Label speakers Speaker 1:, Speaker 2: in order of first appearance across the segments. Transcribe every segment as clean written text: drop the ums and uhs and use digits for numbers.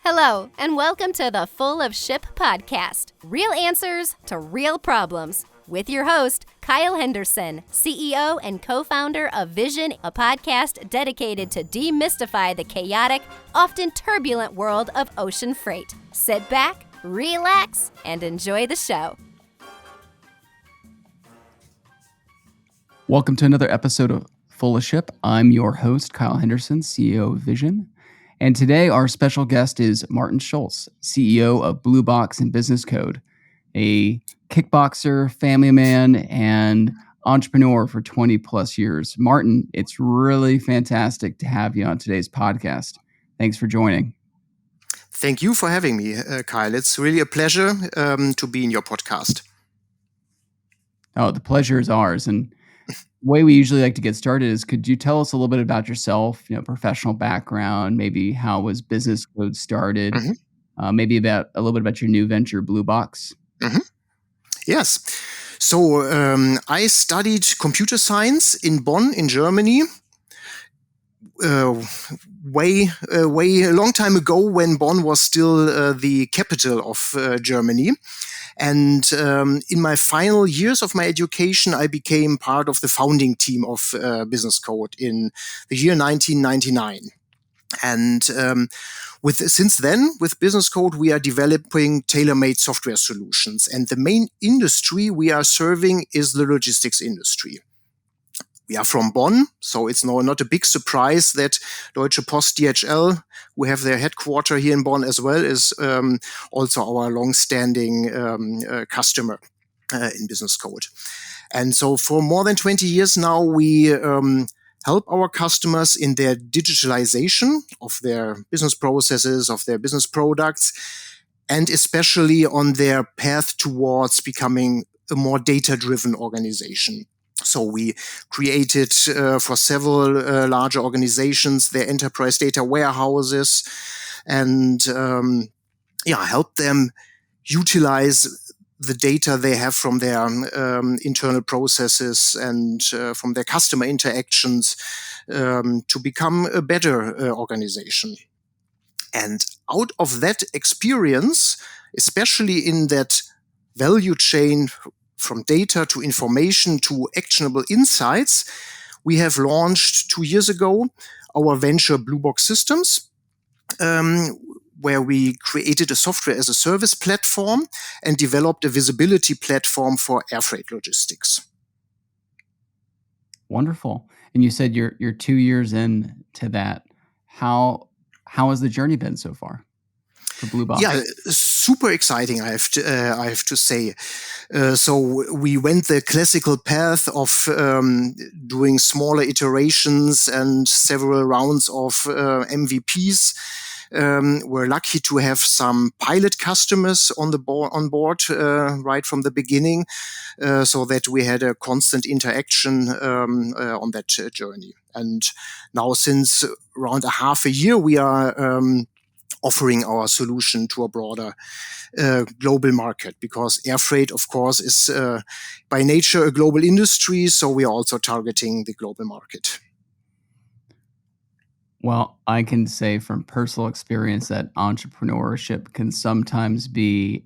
Speaker 1: Hello, and welcome to the Full of Ship podcast. Real answers to real problems. With your host, Kyle Henderson, CEO and co-founder of Vision, a podcast dedicated to demystify the chaotic, often turbulent world of ocean freight. Sit back, relax, and enjoy the show.
Speaker 2: Welcome to another episode of Full of Ship. I'm your host, Kyle Henderson, CEO of Vision. And today our special guest is Martin Schulze, CEO of BlueBox and BusinessCode, a kickboxer, family man, and entrepreneur for 20 plus years. Martin, it's really fantastic to have you on today's podcast. Thanks for joining.
Speaker 3: Thank you for having me, Kyle. It's really a pleasure to be in your podcast.
Speaker 2: Oh, the pleasure is ours. And the way we usually like to get started is, could you tell us a little bit about yourself, professional background, maybe how was BusinessCode started, maybe a little bit about your new venture, BlueBox?
Speaker 3: Yes. So I studied computer science in Bonn, in Germany, way a long time ago when Bonn was still the capital of Germany. And in my final years of my education, I became part of the founding team of BusinessCode in the year 1999. And since then, with BusinessCode, we are developing tailor-made software solutions. And the main industry we are serving is the logistics industry. We are from Bonn, so it's not a big surprise that Deutsche Post DHL, who have their headquarters here in Bonn as well, is also our long-standing customer in BusinessCode. And so for more than 20 years now, we help our customers in their digitalization of their business processes, of their business products, and especially on their path towards becoming a more data-driven organization. So we created for several larger organizations their enterprise data warehouses and help them utilize the data they have from their internal processes and from their customer interactions to become a better organization. And out of that experience, especially in that value chain from data to information to actionable insights, we have launched 2 years ago our venture BlueBox Systems, where we created a software as a service platform and developed a visibility platform for air freight logistics.
Speaker 2: Wonderful. And you said you're 2 years into that. How has the journey been so far for BlueBox?
Speaker 3: Yeah, super exciting, I have to say. So we went the classical path of doing smaller iterations and several rounds of MVPs. We're lucky to have some pilot customers on board right from the beginning, so that we had a constant interaction on that journey. And now, since around a half a year, we are offering our solution to a broader global market, because air freight, of course, is by nature a global industry. So we are also targeting the global market.
Speaker 2: Well, I can say from personal experience that entrepreneurship can sometimes be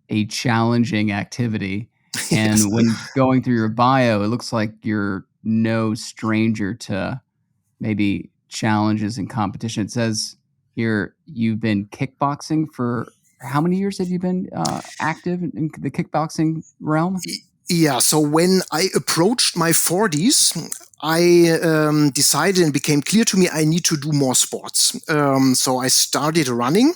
Speaker 2: a challenging activity. And
Speaker 3: Yes.
Speaker 2: when going through your bio, it looks like you're no stranger to maybe challenges and competition. It says here you've been kickboxing for how many years have you been active in the kickboxing realm?
Speaker 3: Yeah, so when I approached my 40s, I decided and became clear to me I need to do more sports. So I started running.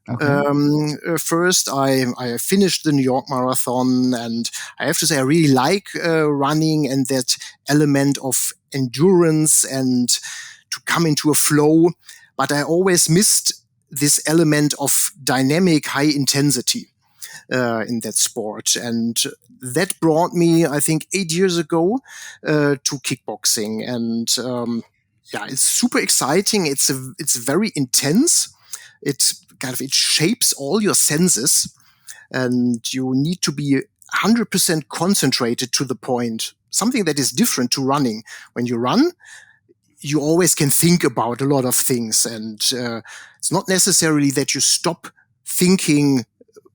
Speaker 2: Okay.
Speaker 3: First, I finished the New York Marathon, and I have to say I really like running and that element of endurance and to come into a flow. But I always missed this element of dynamic high intensity in that sport. And that brought me, I think, 8 years ago to kickboxing. And it's super exciting. It's very intense. It shapes all your senses, and you need to be 100% concentrated to the point. Something that is different to running. When you run, you always can think about a lot of things, and it's not necessarily that you stop thinking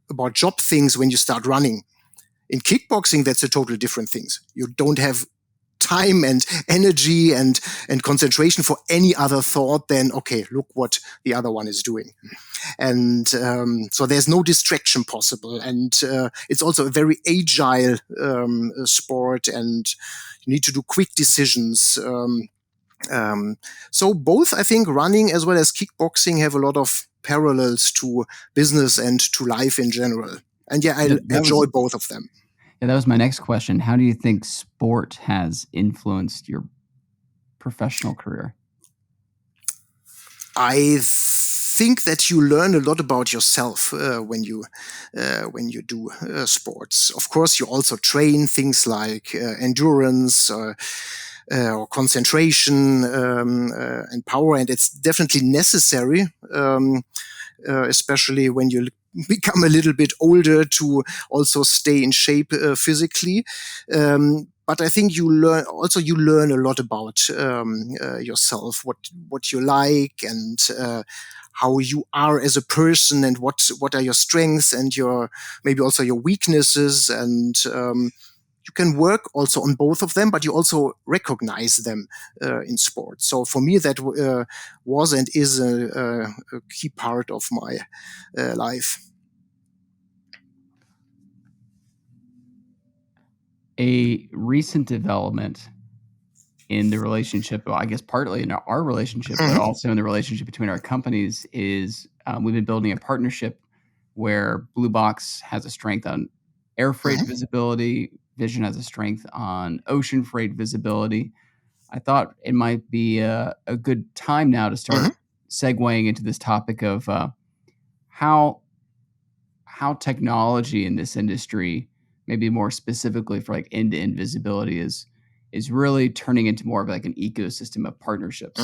Speaker 3: about job things when you start running. In kickboxing, that's a totally different thing. You don't have time and energy and concentration for any other thought than, okay, look what the other one is doing. And so there's no distraction possible. And it's also a very agile sport, and you need to do quick decisions. So both, I think, running as well as kickboxing have a lot of parallels to business and to life in general. And yeah, I enjoy both of them.
Speaker 2: Yeah, that was my next question. How do you think sport has influenced your professional career?
Speaker 3: I think that you learn a lot about yourself when you do sports. Of course, you also train things like endurance or concentration and power, and it's definitely necessary, especially when you become a little bit older, to also stay in shape physically. But I think you learn a lot about yourself, what you like, and how you are as a person, and what are your strengths and maybe also your weaknesses, and you can work also on both of them, but you also recognize them in sports. So for me, that was and is a key part of my life.
Speaker 2: A recent development in the relationship, well, I guess partly in our relationship, but also in the relationship between our companies, is we've been building a partnership where BlueBox has a strength on air freight visibility, Vision has a strength on ocean freight visibility. I thought it might be a good time now to start segueing into this topic of how technology in this industry, maybe more specifically for like end-to-end visibility, is really turning into more of like an ecosystem of partnerships.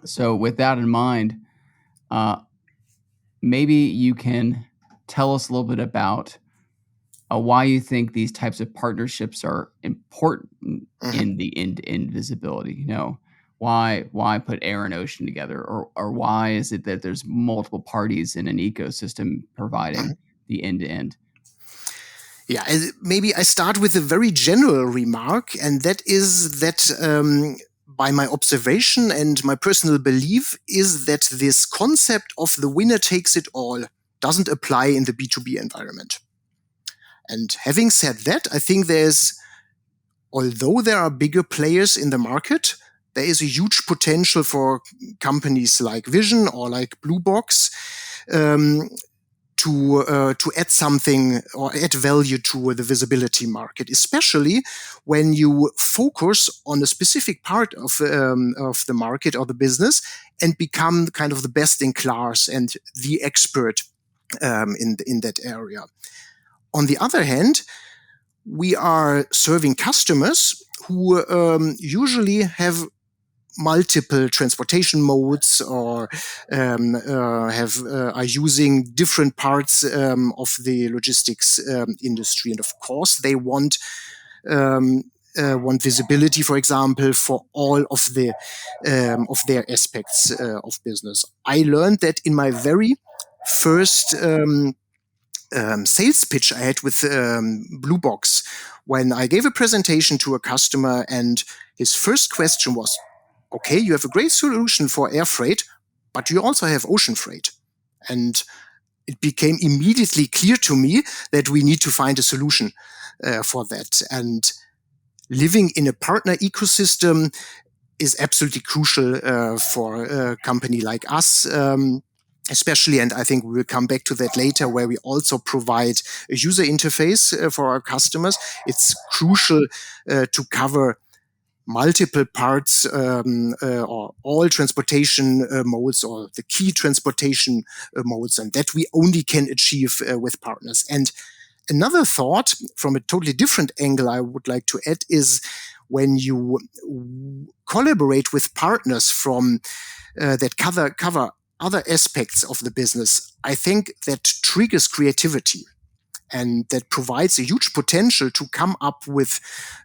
Speaker 2: So with that in mind, maybe you can tell us a little bit about why you think these types of partnerships are important in the end-to-end visibility. You know, why put air and ocean together, or why is it that there's multiple parties in an ecosystem providing the end-to-end?
Speaker 3: Yeah, maybe I start with a very general remark, and that is that by my observation and my personal belief is that this concept of the winner takes it all doesn't apply in the B2B environment. And having said that, I think although there are bigger players in the market, there is a huge potential for companies like Vision or like BlueBox to add something or add value to the visibility market, especially when you focus on a specific part of the market or the business and become kind of the best in class and the expert in that area. On the other hand, we are serving customers who usually have multiple transportation modes or are using different parts of the logistics industry, and of course they want visibility, for example, for all of their aspects of business. I learned that in my very first sales pitch I had with BlueBox, when I gave a presentation to a customer, and his first question was, okay, you have a great solution for air freight, but you also have ocean freight. And it became immediately clear to me that we need to find a solution for that. And living in a partner ecosystem is absolutely crucial for a company like us. Especially, and I think we will come back to that later, where we also provide a user interface for our customers. It's crucial to cover multiple parts or all transportation modes, or the key transportation modes, and that we only can achieve with partners. And another thought from a totally different angle I would like to add is when you collaborate with partners from that cover other aspects of the business, I think that triggers creativity. And that provides a huge potential to come up with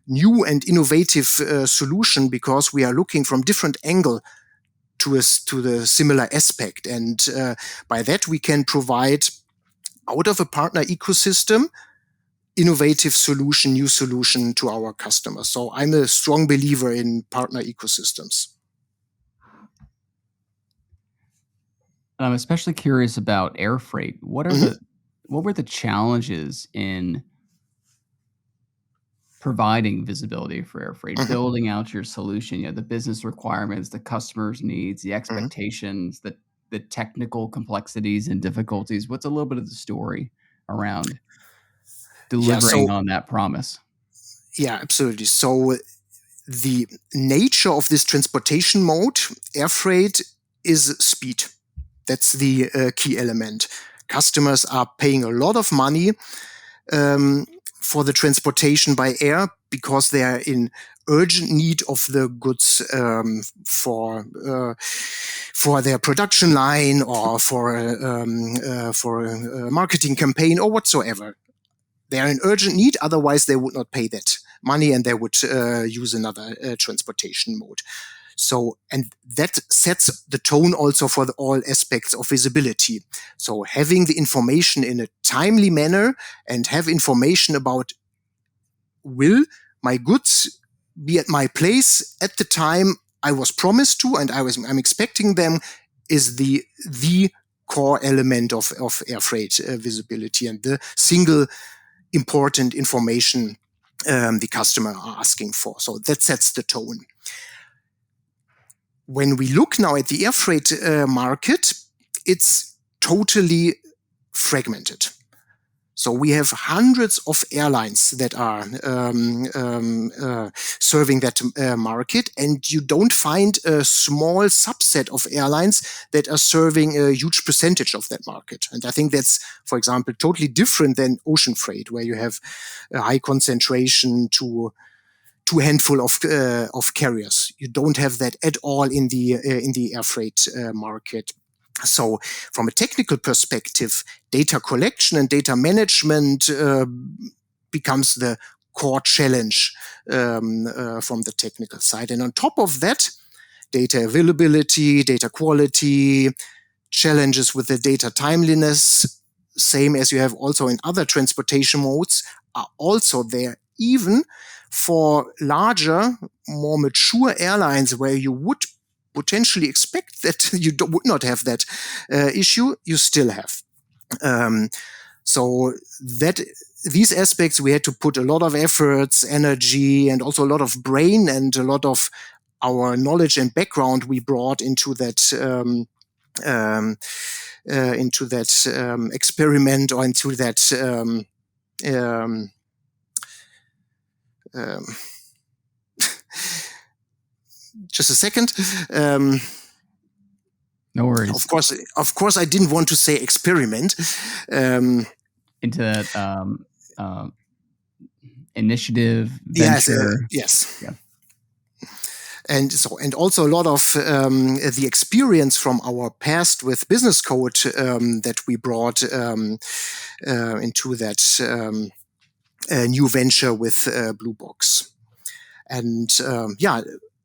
Speaker 3: new and innovative solution, because we are looking from different angle to the similar aspect. And by that, we can provide out of a partner ecosystem innovative solution, new solution to our customers. So I'm a strong believer in partner ecosystems.
Speaker 2: I'm especially curious about air freight. What were the challenges in providing visibility for air freight, building out your solution, the business requirements, the customer's needs, the expectations, the technical complexities and difficulties? What's a little bit of the story around delivering on that promise?
Speaker 3: Yeah, absolutely. So the nature of this transportation mode, air freight, is speed. That's the key element. Customers are paying a lot of money for the transportation by air because they are in urgent need of the goods for their production line or for a marketing campaign or whatsoever. They are in urgent need, otherwise they would not pay that money and they would use another transportation mode. So, and that sets the tone also for all aspects of visibility. So having the information in a timely manner and have information about, will my goods be at my place at the time I was promised to and I'm expecting them, is the core element of air freight visibility and the single important information the customer are asking for. So that sets the tone. When we look now at the air freight market, it's totally fragmented. So we have hundreds of airlines that are serving that market, and you don't find a small subset of airlines that are serving a huge percentage of that market. And I think that's, for example, totally different than ocean freight, where you have a high concentration to a handful of carriers. You don't have that at all in the air freight market. So from a technical perspective, data collection and data management becomes the core challenge from the technical side. And on top of that, data availability, data quality, challenges with the data timeliness, same as you have also in other transportation modes, are also there, even for larger, more mature airlines where you would potentially expect that you would not have that issue, you still have. So that these aspects we had to put a lot of efforts, energy, and also a lot of brain and a lot of our knowledge and background we brought into that experiment or into that just a second.
Speaker 2: No worries.
Speaker 3: Of course, I didn't want to say experiment.
Speaker 2: Into that initiative, venture.
Speaker 3: Yes.
Speaker 2: Yeah.
Speaker 3: And also a lot of the experience from our past with BusinessCode that we brought into that new venture with BlueBox.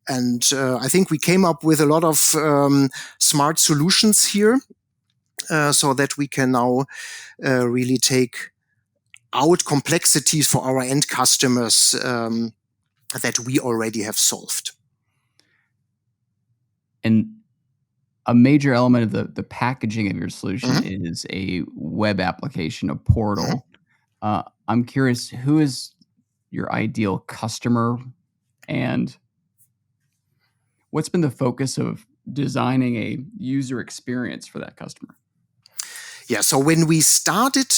Speaker 3: And I think we came up with a lot of smart solutions here so that we can now really take out complexities for our end customers that we already have solved.
Speaker 2: And a major element of the packaging of your solution is a web application, a portal. I'm curious, who is your ideal customer, and what's been the focus of designing a user experience for that customer?
Speaker 3: Yeah, so when we started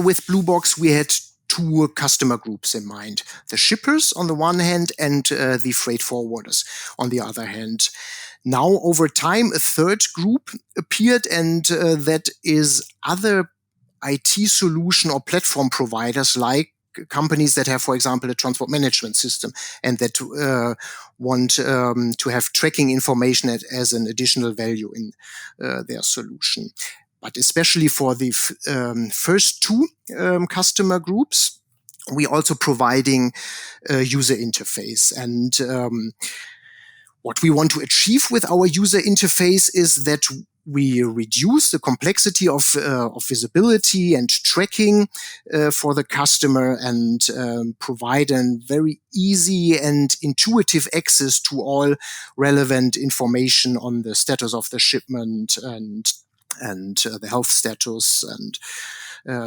Speaker 3: with BlueBox, we had two customer groups in mind: the shippers on the one hand and the freight forwarders on the other hand. Now, over time, a third group appeared, and that is other IT solution or platform providers, like companies that have, for example, a transport management system and that want to have tracking information as an additional value in their solution. but especially for the first two customer groups, we also providing a user interface. And what we want to achieve with our user interface is that we reduce the complexity of visibility and tracking for the customer, and provide a very easy and intuitive access to all relevant information on the status of the shipment and the health status. And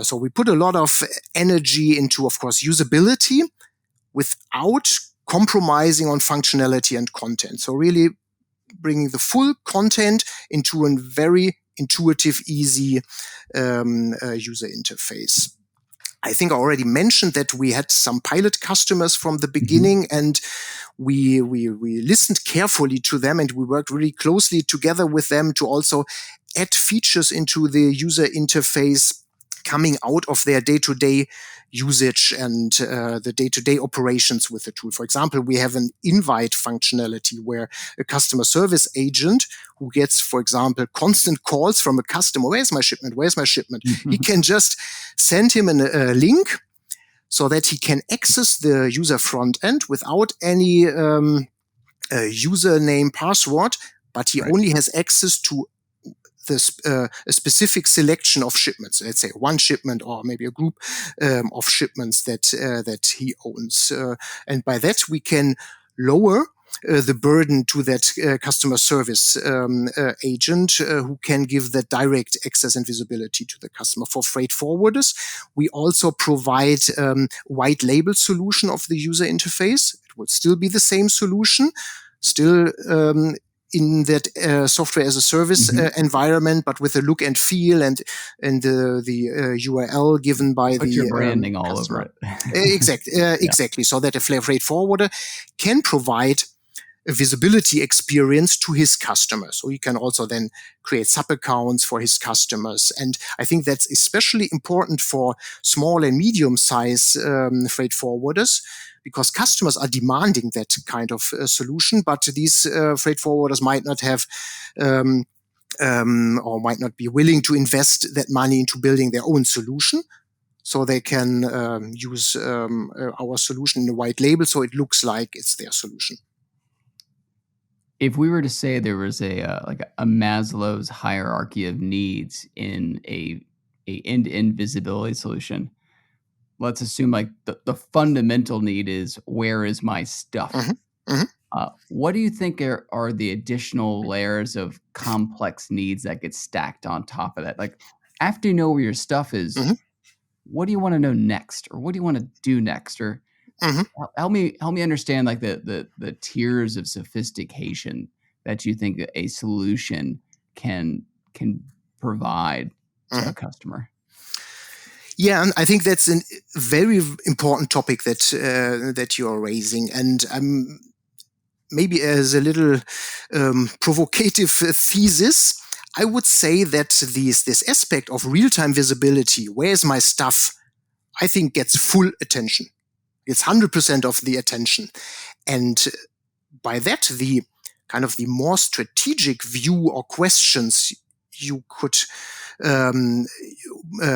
Speaker 3: so we put a lot of energy into, of course, usability without compromising on functionality and content. So really bringing the full content into a very intuitive, easy user interface. I think I already mentioned that we had some pilot customers from the beginning, and we listened carefully to them, and we worked really closely together with them to also add features into the user interface coming out of their day-to-day usage and the day-to-day operations with the tool. For example, we have an invite functionality where a customer service agent who gets, for example, constant calls from a customer, where's my shipment? Where's my shipment? He can just send him a link so that he can access the user front end without any username password, but he only has access to a specific selection of shipments. Let's say one shipment or maybe a group of shipments that he owns, and by that we can lower the burden to that customer service agent who can give that direct access and visibility to the customer. For freight forwarders, we also provide white label solution of the user interface. It will still be the same solution, still in that software as a service environment, but with a look and feel and the URL given by
Speaker 2: Put your branding all
Speaker 3: customer.
Speaker 2: over it.
Speaker 3: Exactly. So that a freight forwarder can provide a visibility experience to his customers. So he can also then create sub-accounts for his customers. And I think that's especially important for small and medium-sized freight forwarders, because customers are demanding that kind of solution, but these freight forwarders might not have or might not be willing to invest that money into building their own solution. So they can use our solution in a white label, so it looks like it's their solution.
Speaker 2: If we were to say there was a Maslow's hierarchy of needs in a end-to-end visibility solution, let's assume like the fundamental need is, where is my stuff? What do you think are the additional layers of complex needs that get stacked on top of that? Like, after you know where your stuff is, what do you want to know next, or what do you want to do next? Or help me understand like the tiers of sophistication that you think a solution can provide to a customer.
Speaker 3: Yeah, and I think that's a very important topic that you are raising, and maybe as a little provocative thesis, I would say that this aspect of real-time visibility, where's my stuff, I think gets full attention. It's 100% of the attention, and by that, the kind of the more strategic view or questions you could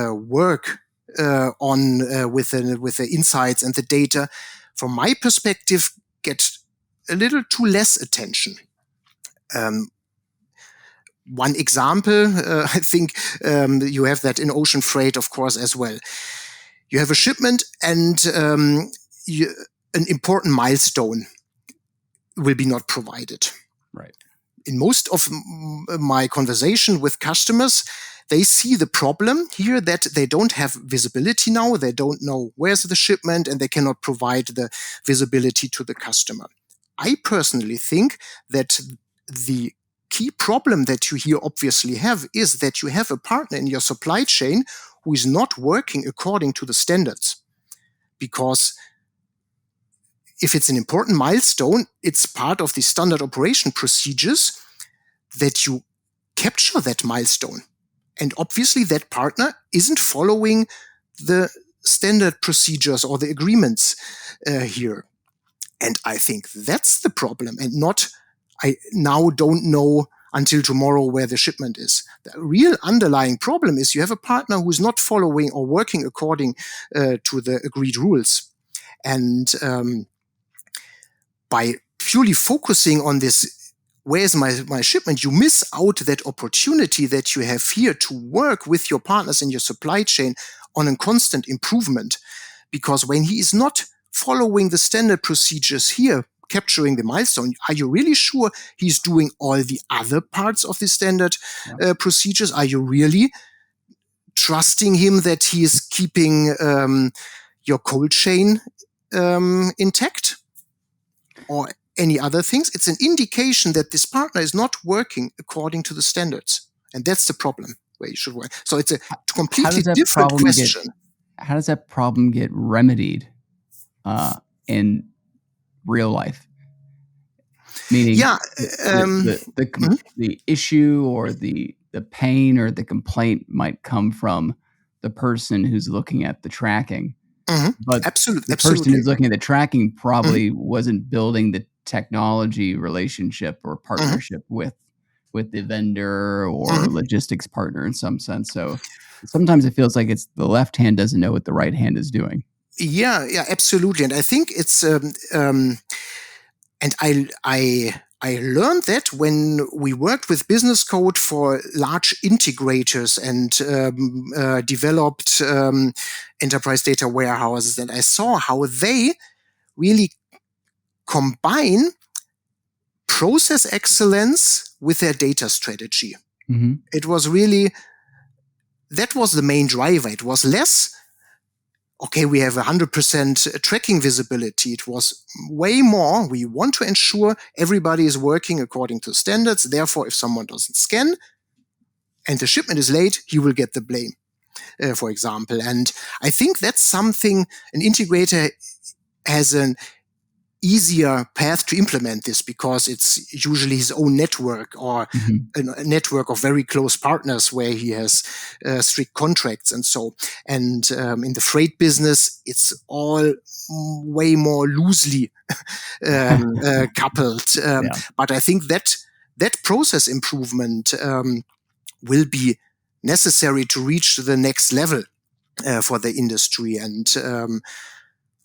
Speaker 3: work on with the insights and the data, from my perspective, get a little too less attention. One example, I think you have that in ocean freight, of course, as well. You have a shipment, and an important milestone will be not provided.
Speaker 2: Right.
Speaker 3: In most of my conversation with customers, they see the problem here that they don't have visibility now. They don't know where's the shipment, and they cannot provide the visibility to the customer. I personally think that the key problem that you here obviously have is that you have a partner in your supply chain who is not working according to the standards. Because if it's an important milestone, it's part of the standard operation procedures that you capture that milestone. And obviously that partner isn't following the standard procedures or the agreements here. And I think that's the problem, and not, I now don't know, until tomorrow where the shipment is. The real underlying problem is you have a partner who is not following or working according to the agreed rules. And by purely focusing on this, where's my shipment, you miss out that opportunity that you have here to work with your partners in your supply chain on a constant improvement. Because when he is not following the standard procedures here, capturing the milestone, are you really sure he's doing all the other parts of the standard procedures? Are you really trusting him that he is keeping your cold chain intact? Or any other things? It's an indication that this partner is not working according to the standards. And that's the problem where you should work. So it's a completely different question.
Speaker 2: How does that problem get remedied in real life? Meaning the issue or the pain or the complaint might come from the person who's looking at the tracking. But
Speaker 3: absolutely.
Speaker 2: The person who's looking at the tracking probably wasn't building the technology relationship or partnership with the vendor or logistics partner in some sense. So sometimes it feels like it's the left hand doesn't know what the right hand is doing.
Speaker 3: Yeah, absolutely. And I think it's and I learned that when we worked with BusinessCode for large integrators and developed enterprise data warehouses, and I saw how they really combine process excellence with their data strategy. It was really, that was the main driver. It was less, okay, we have 100% tracking visibility. It was way more. We want to ensure everybody is working according to standards. Therefore, if someone doesn't scan and the shipment is late, he will get the blame, for example. And I think that's something an integrator has an easier path to implement this, because it's usually his own network or a network of very close partners where he has strict contracts and so. And in the freight business, it's all way more loosely coupled. But I think that process improvement will be necessary to reach the next level for the industry. And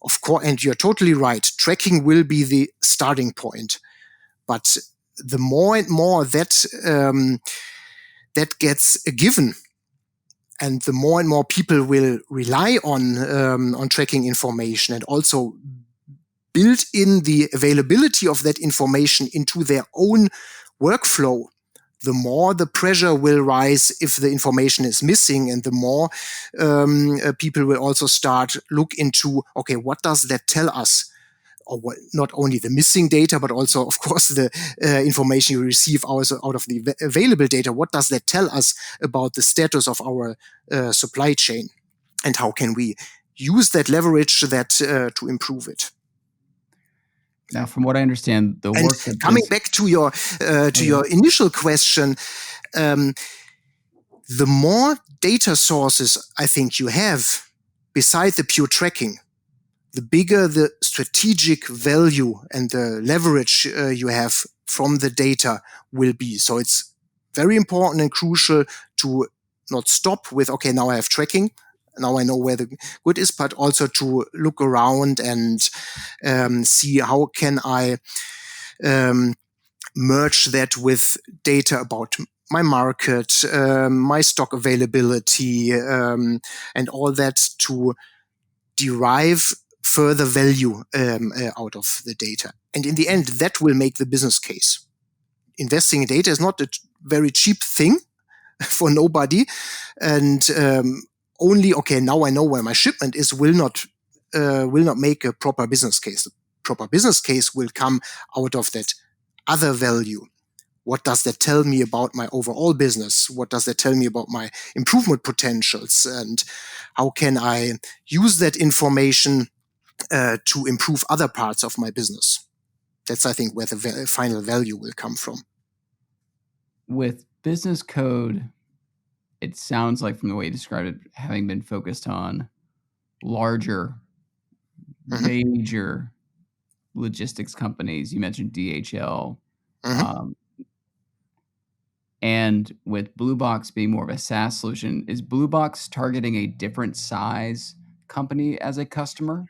Speaker 3: of course, and you're totally right, tracking will be the starting point. But the more and more that that gets a given, and the more and more people will rely on tracking information and also build in the availability of that information into their own workflow, the more the pressure will rise if the information is missing, and the more people will also start look into, okay, what does that tell us? Or what, not only the missing data, but also, of course, the information you receive out of the available data. What does that tell us about the status of our supply chain? And how can we use that, leverage that to improve it?
Speaker 2: Now, from what I understand, the work that
Speaker 3: coming back to your initial question, the more data sources I think you have beside the pure tracking, the bigger the strategic value and the leverage you have from the data will be. So it's very important and crucial to not stop with, okay, now I have tracking, now I know where the good is, but also to look around and see how can I merge that with data about my market, my stock availability, and all that to derive further value out of the data. And in the end, that will make the business case. Investing in data is not a very cheap thing for nobody. And only, okay, now I know where my shipment is, will not make a proper business case. The proper business case will come out of that other value. What does that tell me about my overall business? What does that tell me about my improvement potentials? And how can I use that information to improve other parts of my business? That's, I think, where the final value will come from.
Speaker 2: With BusinessCode, it sounds like, from the way you described it, having been focused on larger, major logistics companies. You mentioned DHL. And with BlueBox being more of a SaaS solution, is BlueBox targeting a different size company as a customer?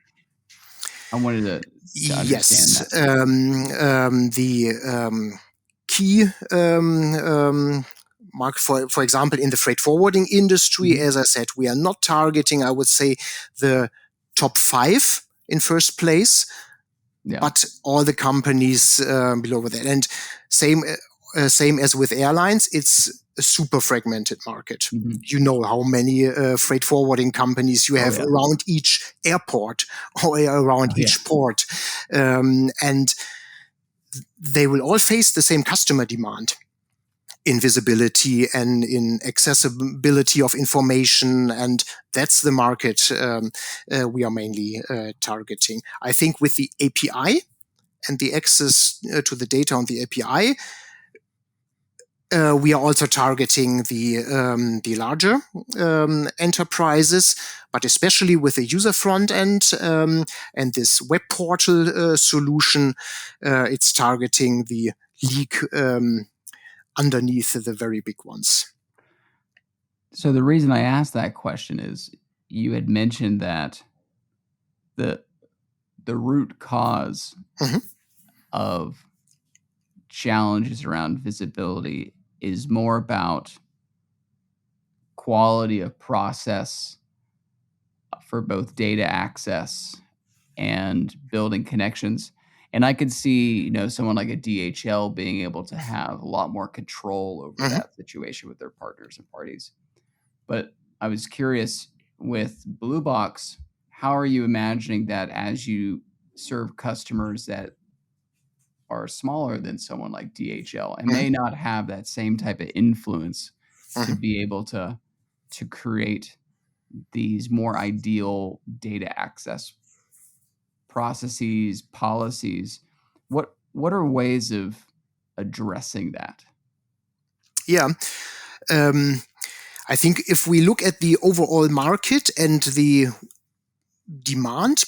Speaker 2: I wanted to understand
Speaker 3: Yes,
Speaker 2: that too.
Speaker 3: the key market, for example, in the freight forwarding industry, as I said, we are not targeting, I would say, the top 5 in first place,
Speaker 2: Yeah.
Speaker 3: but all the companies below that. And same as with airlines, it's a super fragmented market. You know how many freight forwarding companies you have around each airport or around each port. And they will all face the same customer demand in visibility and in accessibility of information. And that's the market we are mainly targeting. I think with the API and the access to the data on the API, we are also targeting the larger enterprises, but especially with the user front end and this web portal solution, it's targeting the league underneath the very big ones.
Speaker 2: So the reason I asked that question is you had mentioned that the root cause of challenges around visibility is more about quality of process for both data access and building connections. And I could see, someone like a DHL being able to have a lot more control over that situation with their partners and parties. But I was curious with BlueBox, how are you imagining that as you serve customers that are smaller than someone like DHL and may not have that same type of influence to be able to create these more ideal data access processes, policies? What are ways of addressing that?
Speaker 3: Yeah. I think if we look at the overall market and the demand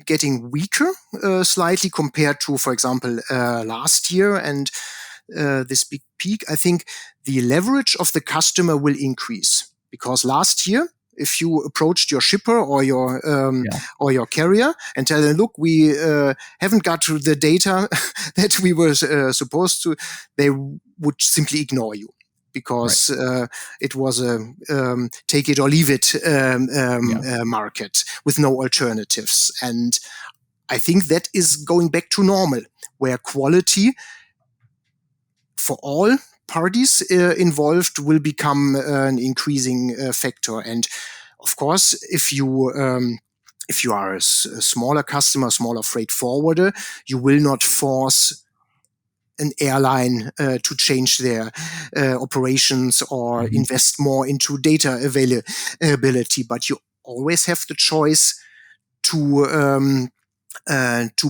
Speaker 3: getting weaker slightly compared to, for example, last year and this big peak, I think the leverage of the customer will increase, because last year, if you approached your shipper or your carrier and tell them, look, we haven't got the data that we were supposed to, they would simply ignore you, because it was a take it or leave it market with no alternatives. And I think that is going back to normal, where quality for all parties involved will become an increasing factor. And of course, if you are a smaller customer, smaller freight forwarder, you will not force an airline to change their operations or invest more into data availability. But you always have the choice to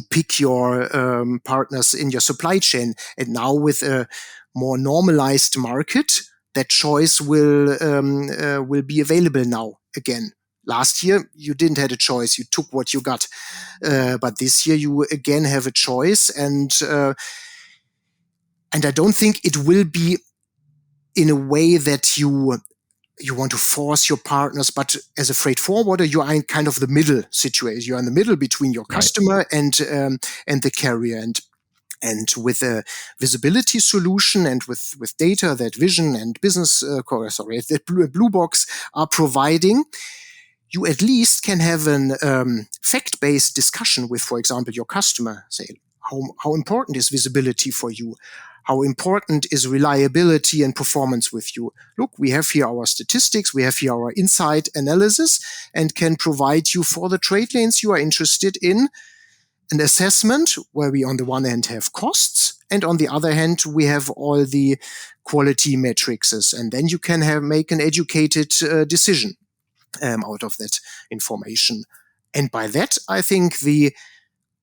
Speaker 3: pick your partners in your supply chain. And now with a more normalized market, that choice will be available now again. Last year, you didn't have a choice. You took what you got. But this year, you again have a choice. And I don't think it will be in a way that you want to force your partners, but as a freight forwarder, you are in kind of the middle situation. You are in the middle between your customer and the carrier. And with a visibility solution and with data that Vision and that BlueBox are providing, you at least can have an fact-based discussion with, for example, your customer. Say, how important is visibility for you? How important is reliability and performance with you? Look, we have here our statistics, we have here our insight analysis, and can provide you for the trade lanes you are interested in an assessment where we on the one hand have costs, and on the other hand we have all the quality metrics, and then you can make an educated decision out of that information. And by that, I think the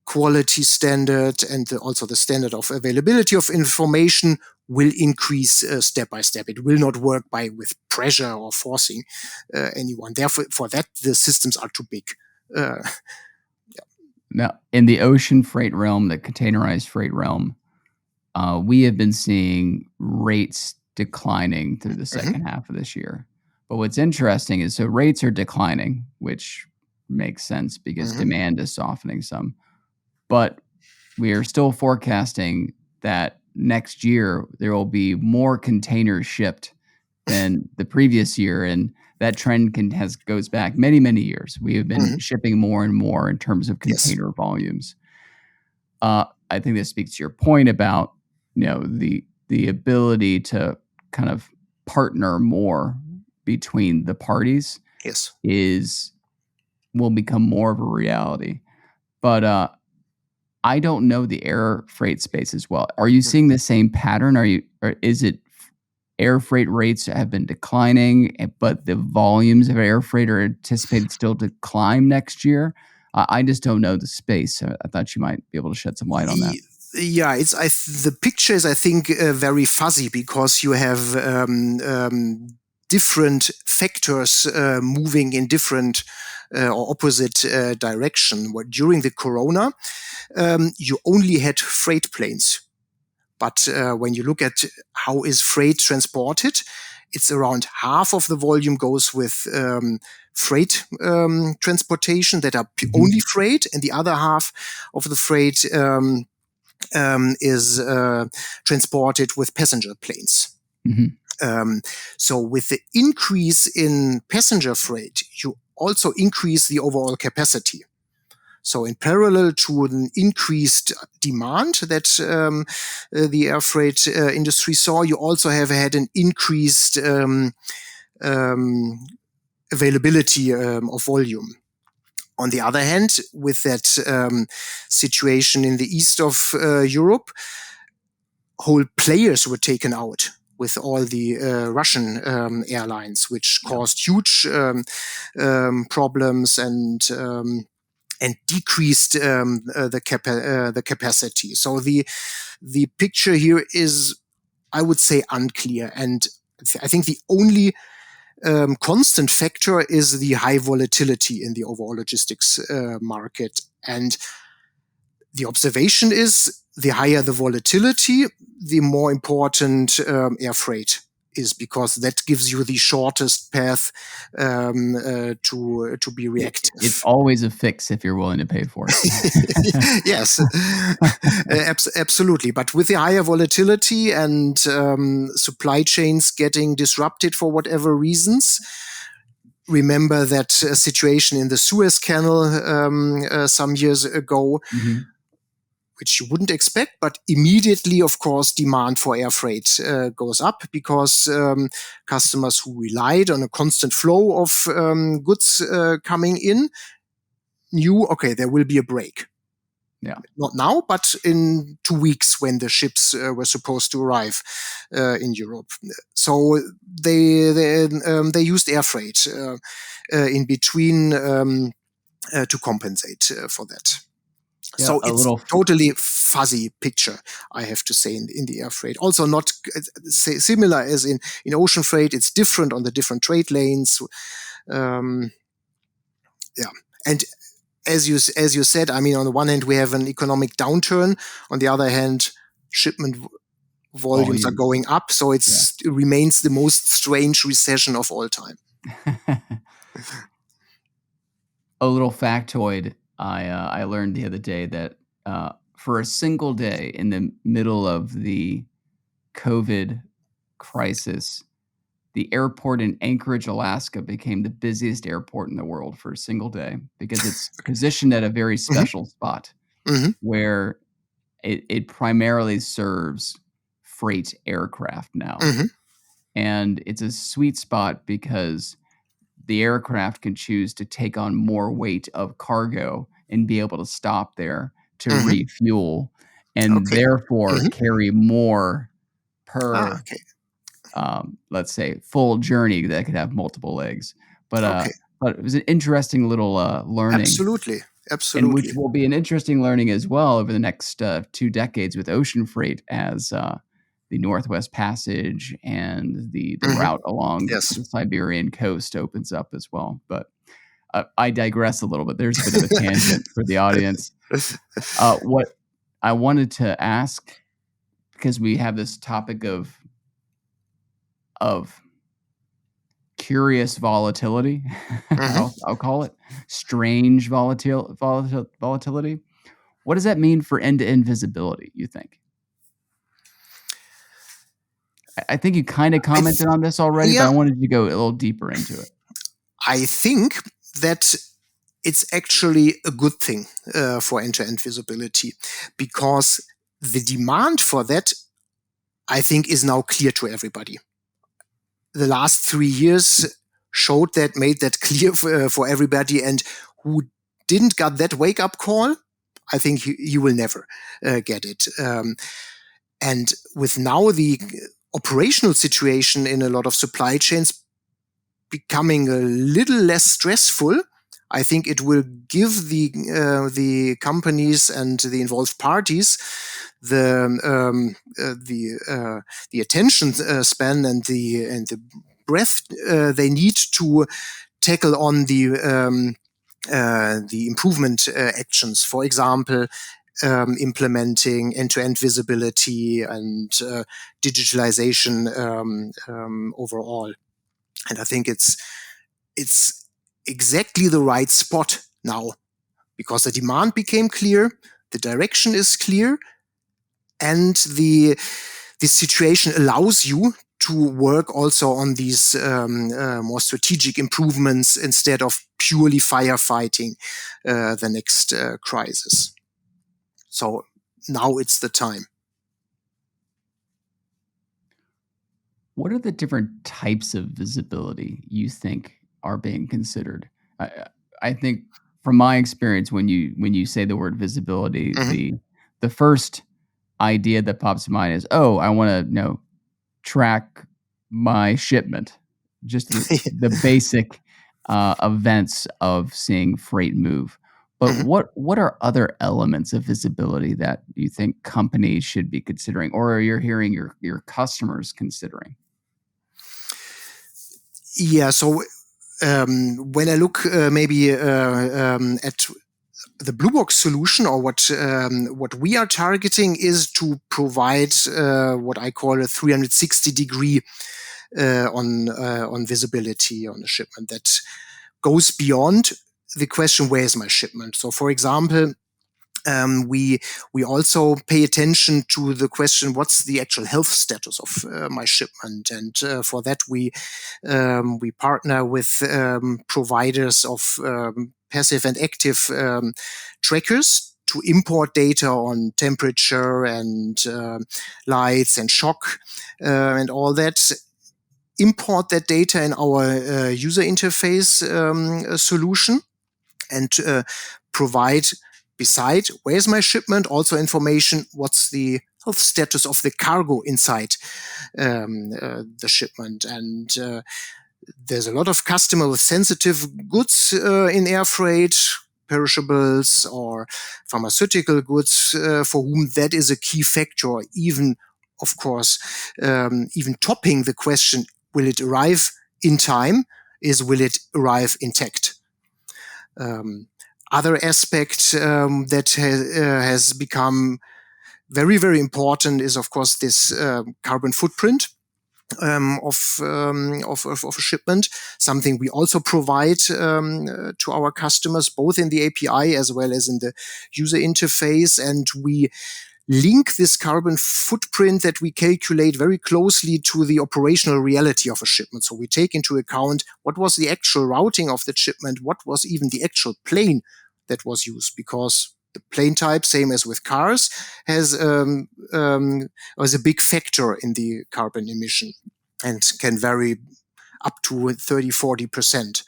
Speaker 3: quality standard and also the standard of availability of information will increase step by step. It will not work with pressure or forcing anyone. Therefore, for that, the systems are too big.
Speaker 2: Now, in the ocean freight realm, the containerized freight realm, we have been seeing rates declining through the second half of this year. But what's interesting is, so rates are declining, which makes sense because demand is softening some. But we are still forecasting that next year there will be more containers shipped than the previous year, and that trend goes back many, many years. We have been shipping more and more in terms of container volumes. I think this speaks to your point about, the ability to kind of partner more between the parties will become more of a reality. But I don't know the air freight space as well. Are you seeing the same pattern? Or is it air freight rates have been declining, but the volumes of air freight are anticipated still to climb next year? I just don't know the space. I thought you might be able to shed some light on that.
Speaker 3: Yeah, the picture is, I think, very fuzzy because you have different factors moving in different or opposite direction. During the corona, you only had freight planes. But when you look at how is freight transported, it's around half of the volume goes with freight transportation that are only freight, and the other half of the freight is transported with passenger planes. So with the increase in passenger freight, you also increase the overall capacity. So in parallel to an increased demand that the air freight industry saw, you also have had an increased availability of volume. On the other hand, with that situation in the east of Europe, whole players were taken out with all the Russian airlines, which caused huge problems and decreased the capacity. So the picture here is, I would say, unclear. And I think the only constant factor is the high volatility in the overall logistics market. And the observation is, the higher the volatility, the more important air freight is, because that gives you the shortest path to be reactive.
Speaker 2: It's always a fix if you're willing to pay for it.
Speaker 3: Yes, absolutely. But with the higher volatility and supply chains getting disrupted for whatever reasons, remember that situation in the Suez Canal some years ago, which you wouldn't expect, but immediately, of course, demand for air freight goes up because customers who relied on a constant flow of goods coming in knew, okay, there will be a break.
Speaker 2: Yeah.
Speaker 3: Not now, but in 2 weeks when the ships were supposed to arrive in Europe. So they used air freight in between to compensate for that.
Speaker 2: Yeah,
Speaker 3: so it's totally fuzzy picture, I have to say, in the air freight. Also not similar as in ocean freight. It's different on the different trade lanes. And as you said, I mean, on the one hand, we have an economic downturn. On the other hand, shipment volumes are going up. So it remains the most strange recession of all time.
Speaker 2: A little factoid I learned the other day that for a single day in the middle of the COVID crisis, the airport in Anchorage, Alaska became the busiest airport in the world for a single day because it's positioned at a very special spot where it primarily serves freight aircraft now. And it's a sweet spot because the aircraft can choose to take on more weight of cargo and be able to stop there to refuel and therefore carry more per, let's say, full journey that could have multiple legs. But it was an interesting little learning.
Speaker 3: Absolutely.
Speaker 2: And which will be an interesting learning as well over the next 2 decades with ocean freight as the Northwest Passage and the route along the Siberian coast opens up as well. But I digress a little bit. There's a bit of a tangent for the audience. What I wanted to ask, because we have this topic of of curious volatility, I'll call it strange volatility. What does that mean for end-to-end visibility, you think? I think you kind of commented on this already, but I wanted to go a little deeper into it.
Speaker 3: I think that it's actually a good thing for end-to-end visibility, because the demand for that, I think, is now clear to everybody. The last 3 years made that clear for everybody, and who didn't get that wake-up call, I think you will never get it. And with now the operational situation in a lot of supply chains becoming a little less stressful, I think it will give the companies and the involved parties the attention span and the breadth they need to tackle on the improvement actions. For example, implementing end-to-end visibility and digitalization overall. And I think it's exactly the right spot now, because the demand became clear, the direction is clear, and the situation allows you to work also on these more strategic improvements instead of purely firefighting the next crisis. So now it's the time.
Speaker 2: What are the different types of visibility you think are being considered? I think from my experience, when you say the word visibility, the first idea that pops to mind is, oh, I want to track my shipment, just the basic events of seeing freight move. But what are other elements of visibility that you think companies should be considering, or you're hearing your customers considering?
Speaker 3: Yeah, so when I look maybe at the BlueBox solution, or what we are targeting is to provide what I call a 360-degree on visibility on a shipment that goes beyond the question, where is my shipment? So, for example, we also pay attention to the question, what's the actual health status of my shipment? And for that, we partner with providers of passive and active trackers to import data on temperature and lights and shock and all that. Import that data in our user interface solution, and provide, beside where's my shipment, also information, what's the health status of the cargo inside the shipment. And there's a lot of customer with sensitive goods in air freight, perishables or pharmaceutical goods, for whom that is a key factor, even, of course, even topping the question, will it arrive in time, is will it arrive intact? Other aspect that has become very, very important is, of course, this carbon footprint of a shipment, something we also provide to our customers, both in the API as well as in the user interface. And we link this carbon footprint that we calculate very closely to the operational reality of a shipment. So we take into account what was the actual routing of the shipment, what was even the actual plane that was used, because the plane type, same as with cars, has a big factor in the carbon emission and can vary up to 30-40%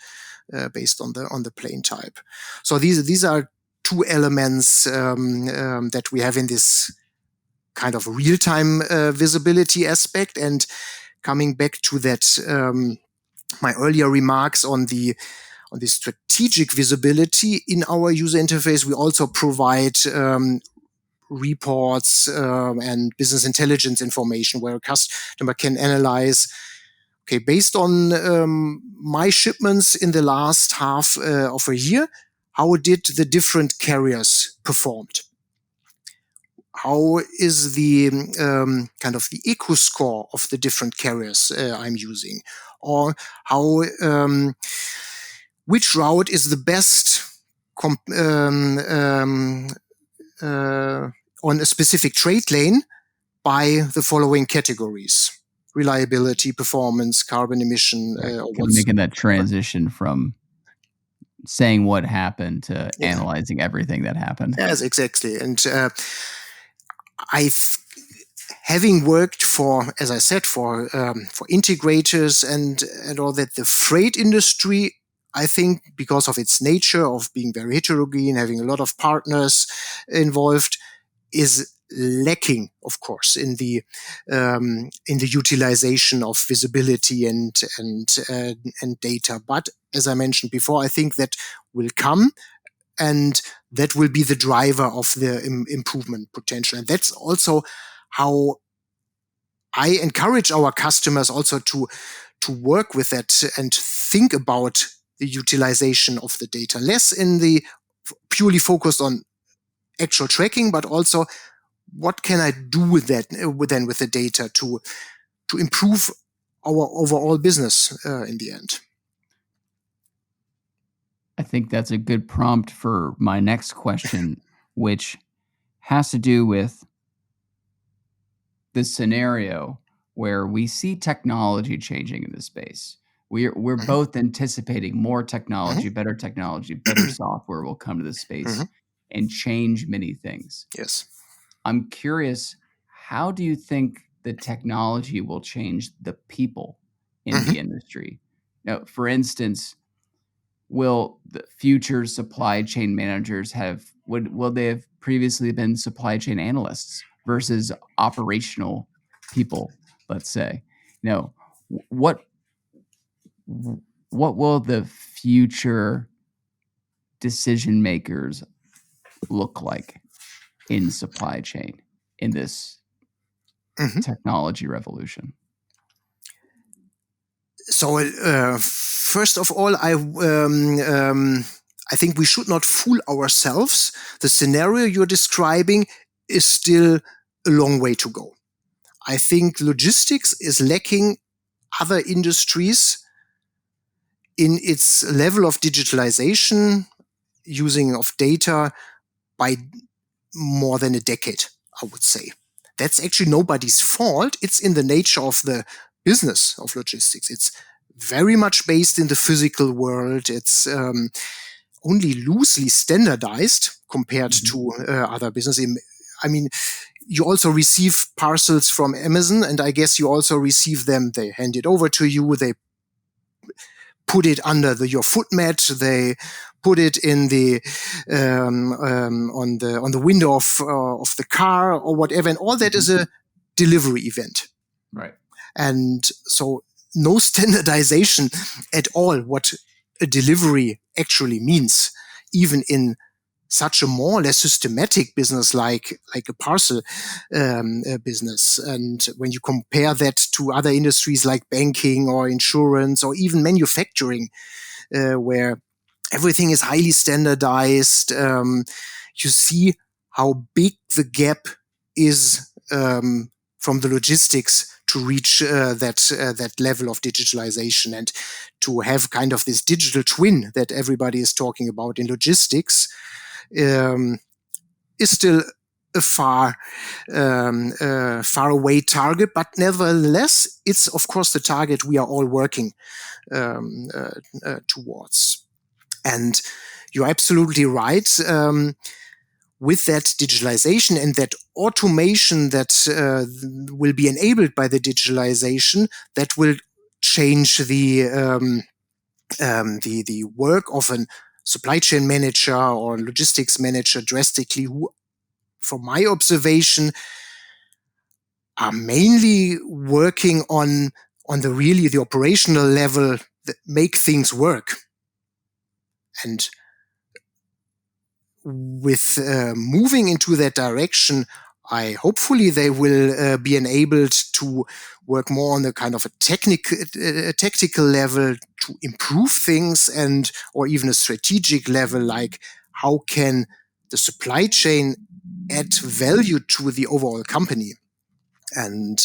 Speaker 3: based on the plane type. So these are two elements that we have in this kind of real-time visibility aspect. And coming back to that, my earlier remarks on the strategic visibility in our user interface, we also provide reports and business intelligence information where a customer can analyze, okay, based on my shipments in the last half of a year, how did the different carriers performed? how is the kind of the eco score of the different carriers I'm using, or how which route is the best on a specific trade lane by the following categories: reliability, performance, carbon emission,
Speaker 2: Right.
Speaker 3: or
Speaker 2: Kind of making that transition from saying what happened to analyzing everything that happened.
Speaker 3: Yes, exactly. And having worked for, as I said, for integrators and all that, the freight industry, I think, because of its nature of being very heterogene, having a lot of partners involved, is lacking, of course, in the utilization of visibility and data. But as I mentioned before, I think that will come, and that will be the driver of the improvement potential. And that's also how I encourage our customers also to work with that and think about the utilization of the data, less in the purely focused on actual tracking, but also what can I do with that with the data to improve our overall business in the end.
Speaker 2: I think that's a good prompt for my next question, which has to do with the scenario where we see technology changing in this space. We're
Speaker 3: Mm-hmm.
Speaker 2: both anticipating more technology,
Speaker 3: Mm-hmm.
Speaker 2: better software will come to this space
Speaker 3: Mm-hmm.
Speaker 2: and change many things.
Speaker 3: Yes.
Speaker 2: I'm curious, how do you think the technology will change the people in
Speaker 3: Mm-hmm.
Speaker 2: the industry? Now, for instance, will the future supply chain managers will they have previously been supply chain analysts versus operational people, let's say? What will the future decision makers look like in supply chain in this
Speaker 3: Mm-hmm.
Speaker 2: technology revolution?
Speaker 3: So first of all, I think we should not fool ourselves. The scenario you're describing is still a long way to go. I think logistics is lacking other industries in its level of digitalization, using of data, by more than a decade, I would say. That's actually nobody's fault. It's in the nature of the business of logistics. It's very much based in the physical world. It's only loosely standardized compared to other business. I mean, you also receive parcels from Amazon, and I guess you also receive them. They hand it over to you. They put it under your foot mat. They put it in the on the window of the car or whatever, and all that is a delivery event.
Speaker 2: Right.
Speaker 3: And so no standardization at all what a delivery actually means, even in such a more or less systematic business like a parcel business. And when you compare that to other industries like banking or insurance or even manufacturing, where everything is highly standardized, you see how big the gap is from the logistics to reach that level of digitalization, and to have kind of this digital twin that everybody is talking about in logistics is still a far away target, but nevertheless, it's of course the target we are all working towards. And you're absolutely right. With that digitalization and that automation that will be enabled by the digitalization, that will change the work of a supply chain manager or logistics manager drastically, who, from my observation, are mainly working on the operational level that make things work. And with moving into that direction, hopefully they will be enabled to work more on the kind of a tactical level to improve things, or even a strategic level, like how can the supply chain add value to the overall company. And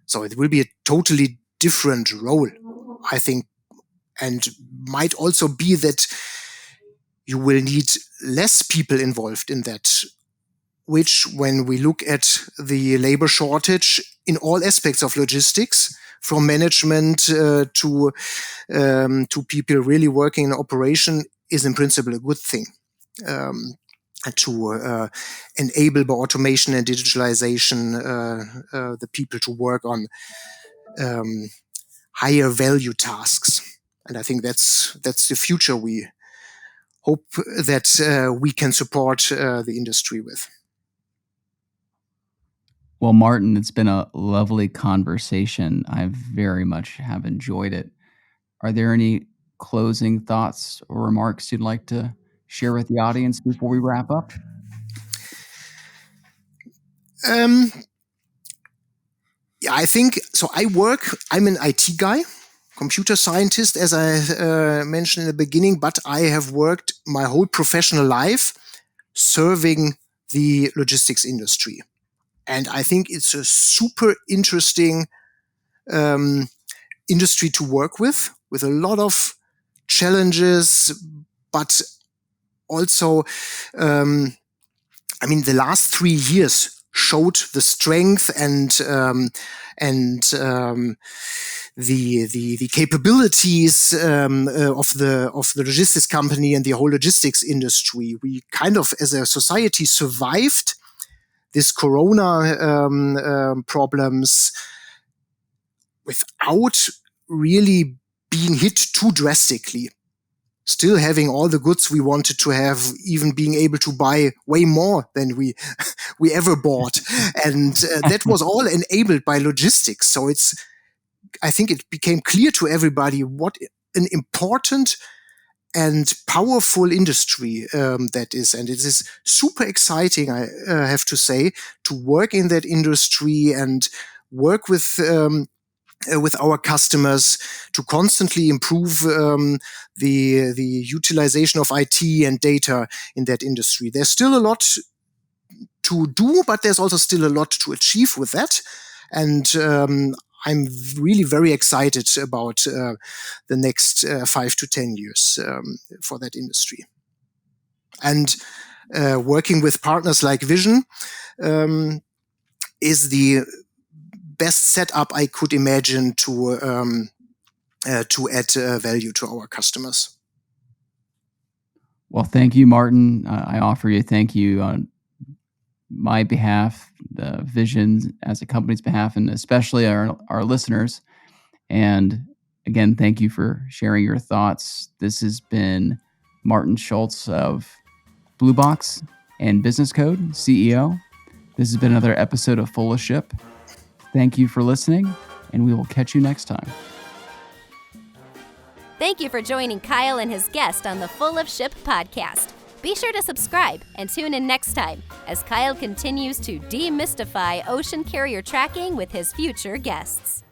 Speaker 3: so it will be a totally different role, I think, and might also be that you will need less people involved in that, which when we look at the labor shortage in all aspects of logistics, from management to people really working in operation, is in principle a good thing. To enable by automation and digitalization the people to work on higher value tasks. And I think that's the future we hope that we can support the industry with.
Speaker 2: Well, Martin, it's been a lovely conversation. I very much have enjoyed it. Are there any closing thoughts or remarks you'd like to share with the audience before we wrap up?
Speaker 3: Yeah, I think so. I'm an IT guy, computer scientist, as I mentioned in the beginning, but I have worked my whole professional life serving the logistics industry. And I think it's a super interesting industry to work with a lot of challenges, but also, the last 3 years showed the strength and the capabilities of the logistics company and the whole logistics industry. We kind of, as a society, survived this Corona problems without really being hit too drastically. Still having all the goods we wanted to have, even being able to buy way more than we ever bought. And that was all enabled by logistics. So I think it became clear to everybody what an important and powerful industry that is. And it is super exciting, I have to say, to work in that industry and work with our customers to constantly improve the utilization of IT and data in that industry. There's still a lot to do, but there's also still a lot to achieve with that. And I'm really very excited about the next 5 to 10 years for that industry. And working with partners like Vision is the best setup I could imagine to add value to our customers.
Speaker 2: Well, thank you, Martin. I offer you thank you on my behalf, the Vision as a company's behalf, and especially our listeners. And again, thank you for sharing your thoughts. This has been Martin Schulze of BlueBox and BusinessCode, CEO. This has been another episode of Full of Ship. Thank you for listening, and we will catch you next time.
Speaker 1: Thank you for joining Kyle and his guest on the Full of Ship podcast. Be sure to subscribe and tune in next time as Kyle continues to demystify ocean carrier tracking with his future guests.